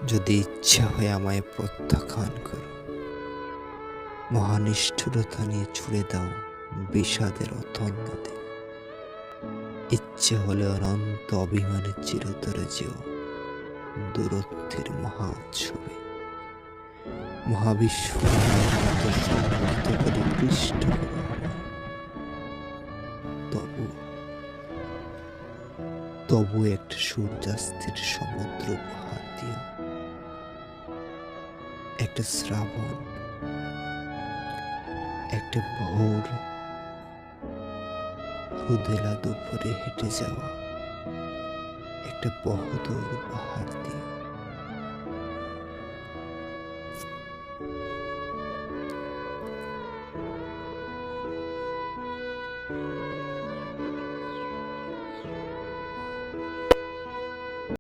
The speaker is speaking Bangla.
যদি ইচ্ছা হয় আমায় প্রত্যাখ্যান করো, মহানিষ্ঠুরতা নিয়ে ছুড়ে দাও বিষাদের অতল নদে। ইচ্ছে হলে অনন্ত অভিমানের চিরতরে যেও দূরত্বের মহা উৎসবে। মহাবিস্ফোরণের মতো সংগঠিত করে পৃষ্ঠ করো আমায়। তবু একটা সূর্যাস্তের সমুদ্র উপহার দিও, একটা শ্রাবণ, একটা ভোর, রোদেলা দুপুরে হেঁটে যাওয়া একটা বহুদূর পাহাড় দিও।